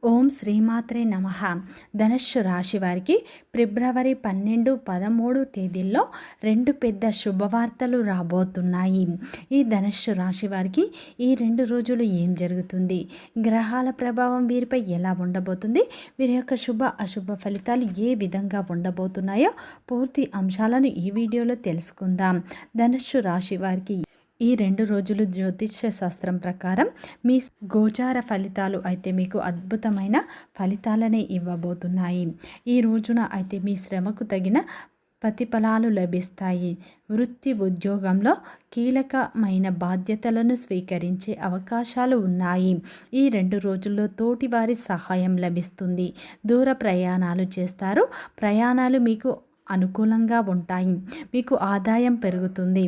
ఓం శ్రీమాత్రే నమః. ధనుస్సు రాశి వారికి ఫిబ్రవరి 12, 13 తేదీల్లో రెండు పెద్ద శుభవార్తలు రాబోతున్నాయి. ఈ ధనుస్సు రాశి వారికి ఈ 2 రోజులు ఏం జరుగుతుంది, గ్రహాల ప్రభావం వీరిపై ఎలా ఉండబోతుంది, వీరి యొక్క శుభ అశుభ ఫలితాలు ఏ విధంగా ఉండబోతున్నాయో పూర్తి అంశాలను ఈ వీడియోలో తెలుసుకుందాం. ధనుస్సు రాశి వారికి ఈ 2 రోజులు జ్యోతిష్య శాస్త్రం ప్రకారం మీ గోచార ఫలితాలు అయితే మీకు అద్భుతమైన ఫలితాలనే ఇవ్వబోతున్నాయి. ఈ రోజున అయితే మీ శ్రమకు తగిన ప్రతిఫలాలు లభిస్తాయి. వృత్తి ఉద్యోగంలో కీలకమైన బాధ్యతలను స్వీకరించే అవకాశాలు ఉన్నాయి. ఈ 2 రోజుల్లో తోటివారి సహాయం లభిస్తుంది. దూర ప్రయాణాలు చేస్తారు. ప్రయాణాలు మీకు అనుకూలంగా ఉంటాయి. మీకు ఆదాయం పెరుగుతుంది.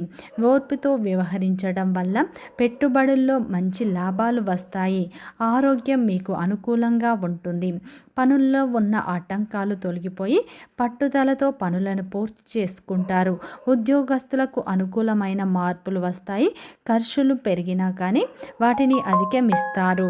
ఓర్పుతో వ్యవహరించడం వల్ల పెట్టుబడుల్లో మంచి లాభాలు వస్తాయి. ఆరోగ్యం మీకు అనుకూలంగా ఉంటుంది. పనుల్లో ఉన్న ఆటంకాలు తొలగిపోయి పట్టుదలతో పనులను పూర్తి చేసుకుంటారు. ఉద్యోగస్తులకు అనుకూలమైన మార్పులు వస్తాయి. ఖర్చులు పెరిగినా కానీ వాటిని అధిగమిస్తారు.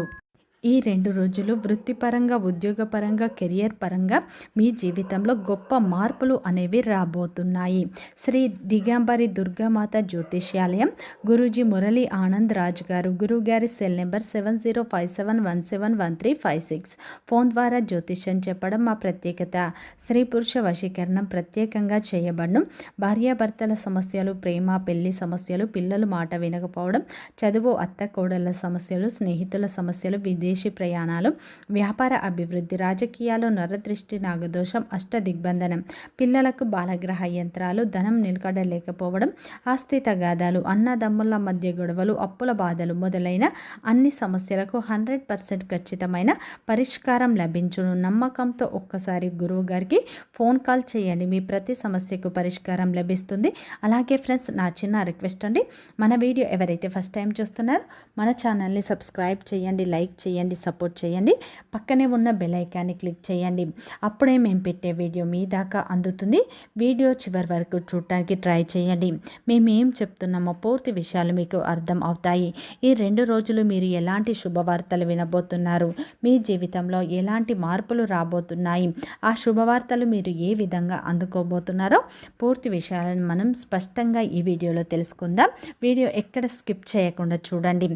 ఈ 2 రోజులు వృత్తిపరంగా, ఉద్యోగపరంగా, కెరియర్ పరంగా మీ జీవితంలో గొప్ప మార్పులు అనేవి రాబోతున్నాయి. శ్రీ దిగంబరి దుర్గామాత జ్యోతిష్యాలయం, గురూజీ మురళీ ఆనంద్ రాజ్ గారు. గురువుగారి సెల్ నెంబర్ 7057171356. ఫోన్ ద్వారా జ్యోతిష్యం చెప్పడం మా ప్రత్యేకత. స్త్రీ పురుష వశీకరణం ప్రత్యేకంగా చేయబడును. భార్యాభర్తల సమస్యలు, ప్రేమ పెళ్లి సమస్యలు, పిల్లలు మాట వినకపోవడం, చదువు, అత్త కోడళ్ల సమస్యలు, స్నేహితుల సమస్యలు, విదేశీ ప్రయాణాలు, వ్యాపార అభివృద్ధి, రాజకీయాలు, నరదృష్టి, నాగదోషం, అష్టదిగ్బంధనం, పిల్లలకు బాలగ్రహ యంత్రాలు, ధనం నిలకడ లేకపోవడం, ఆస్తి తగాదాలు, అన్నదమ్ముల మధ్య గొడవలు, అప్పుల బాధలు మొదలైన అన్ని సమస్యలకు 100% ఖచ్చితమైన పరిష్కారం లభించును. నమ్మకంతో ఒక్కసారి గురువు గారికి ఫోన్ కాల్ చేయండి. మీ ప్రతి సమస్యకు పరిష్కారం లభిస్తుంది. అలాగే ఫ్రెండ్స్, నా చిన్న రిక్వెస్ట్ అండి, మన వీడియో ఎవరైతే ఫస్ట్ టైం చూస్తున్నారో మన ఛానల్ని సబ్స్క్రైబ్ చేయండి, లైక్ చేయండి, సపోర్ట్ చేయండి. పక్కనే ఉన్న బెల్ ఐకాన్ని క్లిక్ చేయండి. అప్పుడే మేము పెట్టే వీడియో మీ దాకా అందుతుంది. వీడియో చివరి వరకు చూడటానికి ట్రై చేయండి. మేము ఏం చెప్తున్నామో పూర్తి విషయాలు మీకు అర్థం అవుతాయి. ఈ 2 రోజులు మీరు ఎలాంటి శుభవార్తలు వినబోతున్నారు, మీ జీవితంలో ఎలాంటి మార్పులు రాబోతున్నాయి, ఆ శుభవార్తలు మీరు ఏ విధంగా అందుకోబోతున్నారో పూర్తి విషయాలను మనం స్పష్టంగా ఈ వీడియోలో తెలుసుకుందాం. వీడియో ఎక్కడ స్కిప్ చేయకుండా చూడండి.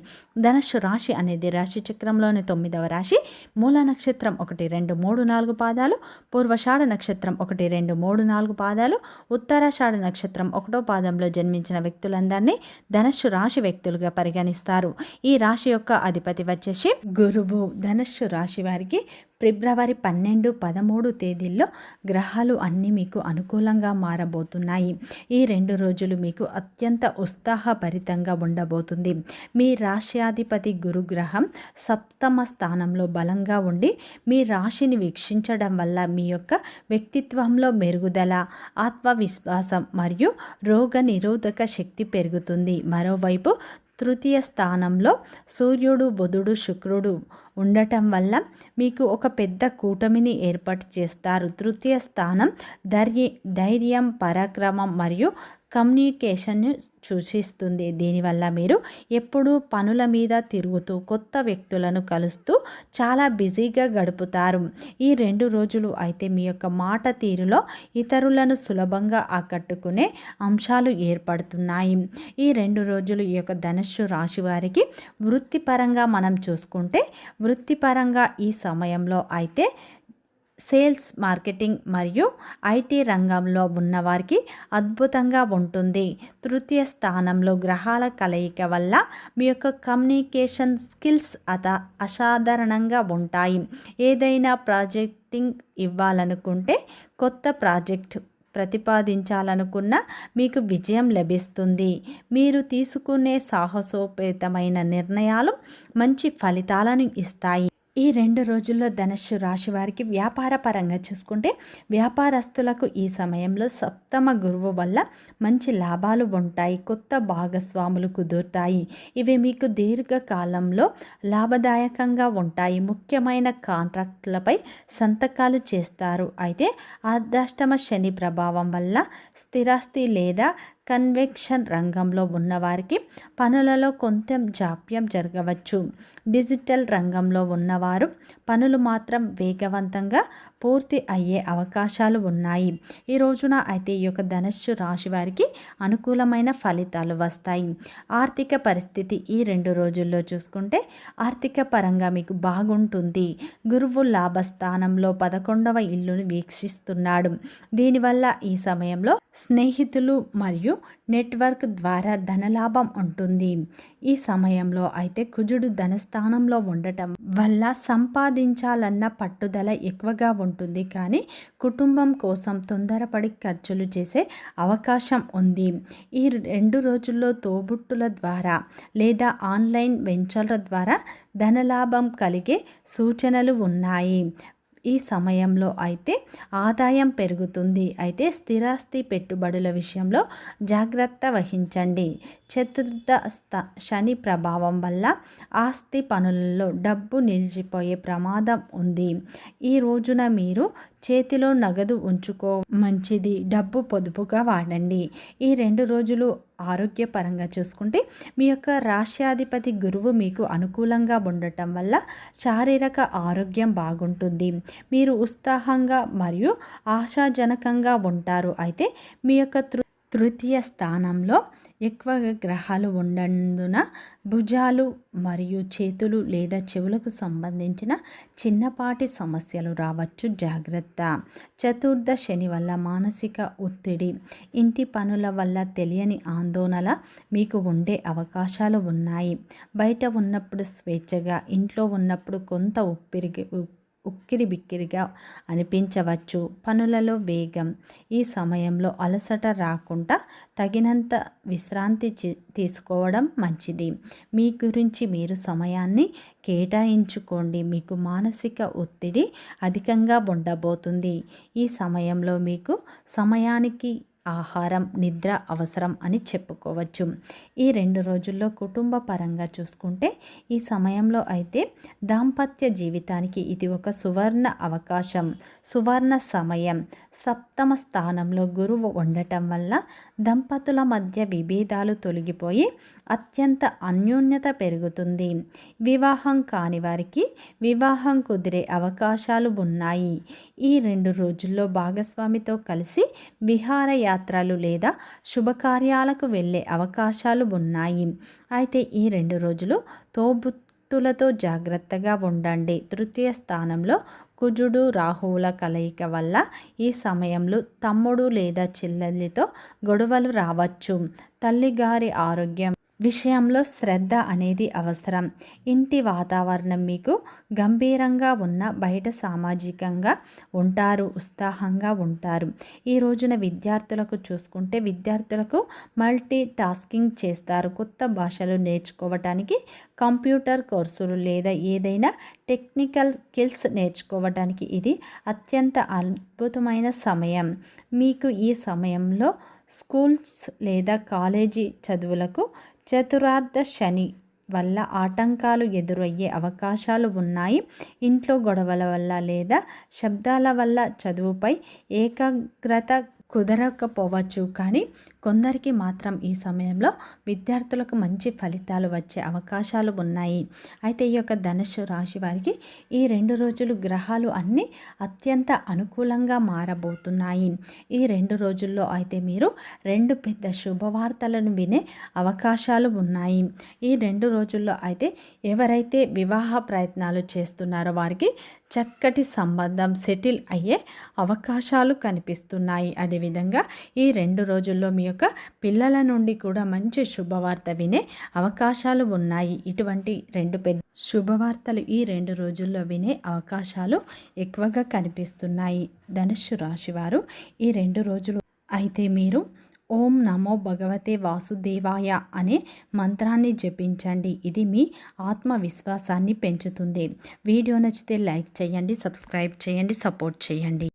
ధనుస్సు రాశి అనేది రాశి చక్రంలోని 9వ రాశి. మూల నక్షత్రం 1, 2, 3, 4 పాదాలు, పూర్వషాఢ నక్షత్రం 1, 2, 3, 4 పాదాలు, ఉత్తరాషాఢ నక్షత్రం 1వ పాదంలో జన్మించిన వ్యక్తులందరినీ ధనుస్సు రాశి వ్యక్తులుగా పరిగణిస్తారు. ఈ రాశి యొక్క అధిపతి వచ్చేసి గురువు. ధనుస్సు రాశి వారికి ఫిబ్రవరి 12, 13 తేదీల్లో గ్రహాలు అన్నీ మీకు అనుకూలంగా మారబోతున్నాయి. ఈ 2 రోజులు మీకు అత్యంత ఉత్సాహభరితంగా ఉండబోతుంది. మీ రాశ్యాధిపతి గురుగ్రహం 7వ స్థానంలో బలంగా ఉండి మీ రాశిని వీక్షించడం వల్ల మీ యొక్క వ్యక్తిత్వంలో మెరుగుదల, ఆత్మవిశ్వాసం మరియు రోగ నిరోధక శక్తి పెరుగుతుంది. మరోవైపు తృతీయ స్థానంలో సూర్యుడు, బుధుడు, శుక్రుడు ఉండటం వల్ల మీకు ఒక పెద్ద కూటమిని ఏర్పాటు చేస్తారు. తృతీయ స్థానం ధైర్యం, పరాక్రమం మరియు కమ్యూనికేషన్ను సూచిస్తుంది. దీనివల్ల మీరు ఎప్పుడూ పనుల మీద తిరుగుతూ కొత్త వ్యక్తులను కలుస్తూ చాలా బిజీగా గడుపుతారు. ఈ 2 రోజులు అయితే మీ యొక్క మాట తీరులో ఇతరులను సులభంగా ఆకట్టుకునే అంశాలు ఏర్పడుతున్నాయి. ఈ 2 రోజులు ఈ యొక్క ధనుస్సు రాశి వారికి వృత్తిపరంగా మనం చూసుకుంటే, వృత్తిపరంగా ఈ సమయంలో అయితే సేల్స్, మార్కెటింగ్ మరియు ఐటీ రంగంలో ఉన్నవారికి అద్భుతంగా ఉంటుంది. తృతీయ స్థానంలో గ్రహాల కలయిక వల్ల మీ యొక్క కమ్యూనికేషన్ స్కిల్స్ అసాధారణంగా ఉంటాయి. ఏదైనా ప్రాజెక్టింగ్ ఇవ్వాలనుకుంటే, కొత్త ప్రాజెక్ట్ ప్రతిపాదించాలనుకున్న మీకు విజయం లభిస్తుంది. మీరు తీసుకునే సాహసోపేతమైన నిర్ణయాలు మంచి ఫలితాలను ఇస్తాయి. ఈ 2 రోజుల్లో ధనుస్సు రాశి వారికి వ్యాపార పరంగా చూసుకుంటే, వ్యాపారస్తులకు ఈ సమయంలో 7వ గురువు వల్ల మంచి లాభాలు ఉంటాయి. కొత్త భాగస్వాములు కుదురుతాయి. ఇవి మీకు దీర్ఘకాలంలో లాభదాయకంగా ఉంటాయి. ముఖ్యమైన కాంట్రాక్టులపై సంతకాలు చేస్తారు. అయితే అర్ధాష్టమ శని ప్రభావం వల్ల స్థిరాస్తి లేదా కన్వెక్షన్ రంగంలో ఉన్నవారికి పనులలో కొంత జాప్యం జరగవచ్చు. డిజిటల్ రంగంలో ఉన్నవారు పనులు మాత్రం వేగవంతంగా పూర్తి అయ్యే అవకాశాలు ఉన్నాయి. ఈ రోజున అయితే ఈ యొక్క ధనుస్సు రాశి వారికి అనుకూలమైన ఫలితాలు వస్తాయి. ఆర్థిక పరిస్థితి ఈ 2 రోజుల్లో చూసుకుంటే ఆర్థిక పరంగా మీకు బాగుంటుంది. గురువు లాభస్థానంలో 11వ ఇల్లును వీక్షిస్తున్నాడు. దీనివల్ల ఈ సమయంలో స్నేహితులు మరియు నెట్వర్క్ ద్వారా ధనలాభం ఉంటుంది. ఈ సమయంలో అయితే కుజుడు ధనస్థానంలో ఉండటం వల్ల సంపాదించాలన్న పట్టుదల ఎక్కువగా ఉంటుంది, కానీ కుటుంబం కోసం తొందరపడి ఖర్చులు చేసే అవకాశం ఉంది. ఈ 2 రోజుల్లో తోబుట్టుల ద్వారా లేదా ఆన్లైన్ వెంచర్ల ద్వారా ధనలాభం కలిగే సూచనలు ఉన్నాయి. ఈ సమయంలో అయితే ఆదాయం పెరుగుతుంది. అయితే స్థిరాస్తి పెట్టుబడుల విషయంలో జాగ్రత్త వహించండి. చతుర్థ శని ప్రభావం వల్ల ఆస్తి పనులలో డబ్బు నిలిచిపోయే ప్రమాదం ఉంది. ఈ రోజున మీరు చేతిలో నగదు ఉంచుకో మంచిది. డబ్బు పొదుపుగా వాడండి. ఈ 2 రోజులు ఆరోగ్యపరంగా చూసుకుంటే మీ యొక్క రాశ్యాధిపతి గురువు మీకు అనుకూలంగా ఉండటం వల్ల శారీరక ఆరోగ్యం బాగుంటుంది. మీరు ఉత్సాహంగా మరియు ఆశాజనకంగా ఉంటారు. అయితే మీ యొక్క తృతీయ స్థానంలో ఎక్కువగా గ్రహాలు ఉన్నందున భుజాలు మరియు చేతులు లేదా చెవులకు సంబంధించిన చిన్నపాటి సమస్యలు రావచ్చు, జాగ్రత్త. చతుర్థ శని వల్ల మానసిక ఒత్తిడి, ఇంటి పనుల వల్ల తెలియని ఆందోళన మీకు ఉండే అవకాశాలు ఉన్నాయి. బయట ఉన్నప్పుడు స్వేచ్ఛగా, ఇంట్లో ఉన్నప్పుడు కొంత ఉక్కిరిబిక్కిరిగా అనిపించవచ్చు. పనులలో వేగం. ఈ సమయంలో అలసట రాకుండా తగినంత విశ్రాంతి తీసుకోవడం మంచిది. మీ గురించి మీరు సమయాన్ని కేటాయించుకోండి. మీకు మానసిక ఒత్తిడి అధికంగా ఉండబోతుంది. ఈ సమయంలో మీకు సమయానికి ఆహారం, నిద్ర అవసరం అని చెప్పుకోవచ్చు. ఈ 2 రోజుల్లో కుటుంబ పరంగా చూసుకుంటే ఈ సమయంలో అయితే దాంపత్య జీవితానికి ఇది ఒక సువర్ణ అవకాశం, సువర్ణ సమయం. సప్తమ స్థానంలో గురువు ఉండటం వల్ల దంపతుల మధ్య విభేదాలు తొలగిపోయి అత్యంత అన్యోన్యత పెరుగుతుంది. వివాహం కాని వారికి వివాహం కుదిరే అవకాశాలు ఉన్నాయి. ఈ 2 రోజుల్లో భాగస్వామితో కలిసి విహారయాత్రలు లేదా శుభకార్యాలకు వెళ్ళే అవకాశాలు ఉన్నాయి. అయితే ఈ 2 రోజులు తోబుట్టులతో జాగ్రత్తగా ఉండండి. తృతీయ స్థానంలో కుజుడు రాహువుల కలయిక వల్ల ఈ సమయంలో తమ్ముడు లేదా చెల్లెలితో గొడవలు రావచ్చు. తల్లిగారి ఆరోగ్యం విషయంలో శ్రద్ధ అనేది అవసరం. ఇంటి వాతావరణం మీకు గంభీరంగా ఉన్న బయట సామాజికంగా ఉంటారు, ఉత్సాహంగా ఉంటారు. ఈ రోజున విద్యార్థులకు చూసుకుంటే విద్యార్థులకు మల్టీ టాస్కింగ్ చేస్తారు. కొత్త భాషలు నేర్చుకోవటానికి, కంప్యూటర్ కోర్సులు లేదా ఏదైనా టెక్నికల్ స్కిల్స్ నేర్చుకోవటానికి ఇది అత్యంత అద్భుతమైన సమయం. మీకు ఈ సమయంలో స్కూల్స్ లేదా కాలేజీ చదువులకు చతురార్థ శని వల్ల ఆటంకాలు ఎదురయ్యే అవకాశాలు ఉన్నాయి. ఇంట్లో గొడవల వల్ల లేదా శబ్దాల వల్ల చదువుపై ఏకాగ్రత కుదరకపోవచ్చు, కానీ కొందరికి మాత్రం ఈ సమయంలో విద్యార్థులకు మంచి ఫలితాలు వచ్చే అవకాశాలు ఉన్నాయి. అయితే ఈ యొక్క ధనుస్సు రాశి వారికి ఈ 2 రోజులు గ్రహాలు అన్నీ అత్యంత అనుకూలంగా మారబోతున్నాయి. ఈ 2 రోజుల్లో అయితే మీరు 2 పెద్ద శుభవార్తలను వినే అవకాశాలు ఉన్నాయి. ఈ 2 రోజుల్లో అయితే ఎవరైతే వివాహ ప్రయత్నాలు చేస్తున్నారో వారికి చక్కటి సంబంధం సెటిల్ అయ్యే అవకాశాలు కనిపిస్తున్నాయి. అదేవిధంగా ఈ 2 రోజుల్లో మీ యొక్క పిల్లల నుండి కూడా మంచి శుభవార్త వినే అవకాశాలు ఉన్నాయి. ఇటువంటి 2 పెద్ద శుభవార్తలు ఈ 2 రోజుల్లో వినే అవకాశాలు ఎక్కువగా కనిపిస్తున్నాయి. ధనుస్సు రాశి వారు ఈ 2 రోజులు అయితే మీరు ఓం నమో భగవతే వాసుదేవాయ అనే మంత్రాన్ని జపించండి. ఇది మీ ఆత్మవిశ్వాసాన్ని పెంచుతుంది. వీడియో నచ్చితే లైక్ చేయండి, సబ్స్క్రైబ్ చేయండి, సపోర్ట్ చేయండి.